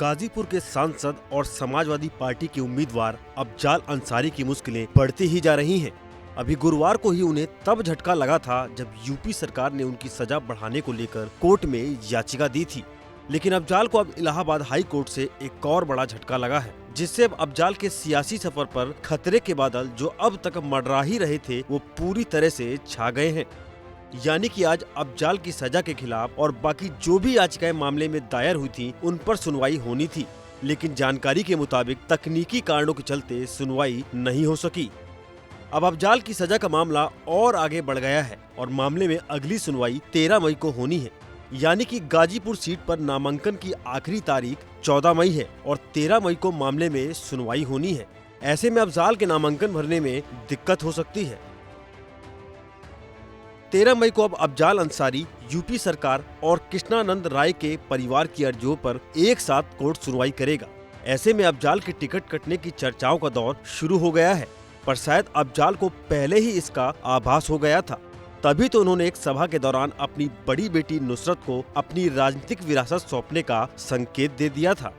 गाजीपुर के सांसद और समाजवादी पार्टी के उम्मीदवार अफजाल अंसारी की मुश्किलें बढ़ती ही जा रही हैं। अभी गुरुवार को ही उन्हें तब झटका लगा था जब यूपी सरकार ने उनकी सजा बढ़ाने को लेकर कोर्ट में याचिका दी थी। लेकिन अफजाल को अब इलाहाबाद हाई कोर्ट से एक और बड़ा झटका लगा है, जिससे अब अफजाल के सियासी सफर पर खतरे के बादल जो अब तक मंडरा ही रहे थे वो पूरी तरह से छा गए हैं। यानी कि आज अफजाल की सजा के खिलाफ और बाकी जो भी याचिकाएं मामले में दायर हुई थी उन पर सुनवाई होनी थी, लेकिन जानकारी के मुताबिक तकनीकी कारणों के चलते सुनवाई नहीं हो सकी। अब अफजाल की सजा का मामला और आगे बढ़ गया है और मामले में अगली सुनवाई 13 मई को होनी है। यानी कि गाजीपुर सीट पर नामांकन की आखिरी तारीख 14 मई है और 13 मई को मामले में सुनवाई होनी है। ऐसे में अफजाल के नामांकन भरने में दिक्कत हो सकती है। 13 मई को अब अफजाल अंसारी, यूपी सरकार और कृष्णानंद राय के परिवार की अर्जियों पर एक साथ कोर्ट सुनवाई करेगा। ऐसे में अफजाल के टिकट कटने की चर्चाओं का दौर शुरू हो गया है, पर शायद अफजाल को पहले ही इसका आभास हो गया था। तभी तो उन्होंने एक सभा के दौरान अपनी बड़ी बेटी नुसरत को अपनी राजनीतिक विरासत सौंपने का संकेत दे दिया था।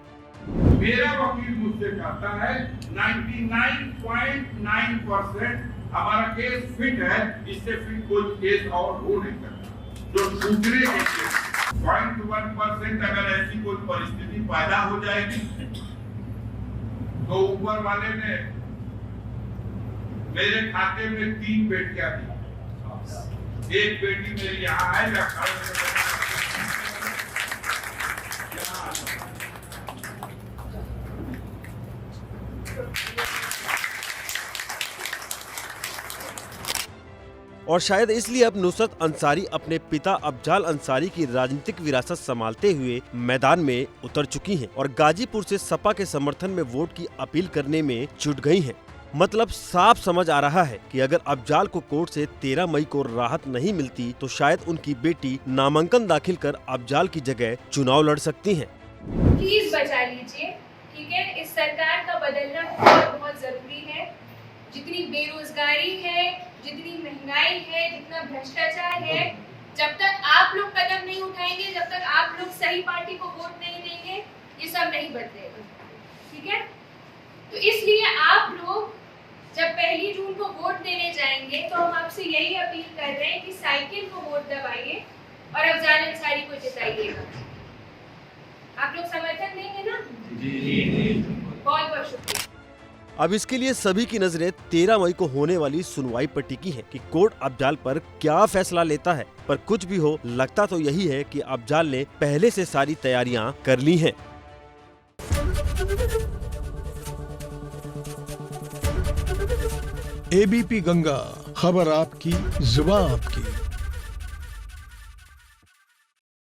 मेरा वकील मुझसे कहता है 99.9% हमारा केस फिट है, इससे फिट कोई केस और हो नहीं सकता। जो दूसरे 0.1% अगर ऐसी कोई परिस्थिति पैदा हो जाएगी तो ऊपर वाले ने मेरे खाते में 3 बेटियां दी। एक बेटी मेरी यहाँ है, और शायद इसलिए अब नुसरत अंसारी अपने पिता अफजाल अंसारी की राजनीतिक विरासत संभालते हुए मैदान में उतर चुकी हैं और गाजीपुर से सपा के समर्थन में वोट की अपील करने में जुट गई हैं। मतलब साफ समझ आ रहा है कि अगर अफजाल को कोर्ट से 13 मई को राहत नहीं मिलती तो शायद उनकी बेटी नामांकन दाखिल कर अफजाल की जगह चुनाव लड़ सकती हैं। प्लीज बचा लीजिए, ठीक है। इस सरकार का बदलना बहुत जरूरी है। जितनी बेरोजगारी है, जितनी महंगाई है, जितना भ्रष्टाचार है, जब तक आप लोग कदम नहीं उठाएंगे, जब तक आप लोग सही पार्टी को वोट नहीं देंगे, ये सब नहीं बदलेगा, ठीक है। तो इसलिए आप लोग जब 1 जून को वोट देने जाएंगे तो हम आपसे यही अपील कर रहे हैं कि साइकिल को वोट दबाइए और अफजाल अंसारी को जिताइएगा। आप लोग समर्थन देंगे ना? जी। बहुत बहुत शुक्रिया। अब इसके लिए सभी की नजरें 13 मई को होने वाली सुनवाई पर टिकी हैं कि कोर्ट अफजाल पर क्या फैसला लेता है। पर कुछ भी हो, लगता तो यही है कि अफजाल ने पहले से सारी तैयारियां कर ली हैं। एबीपी गंगा, खबर आपकी, जुबान आपकी।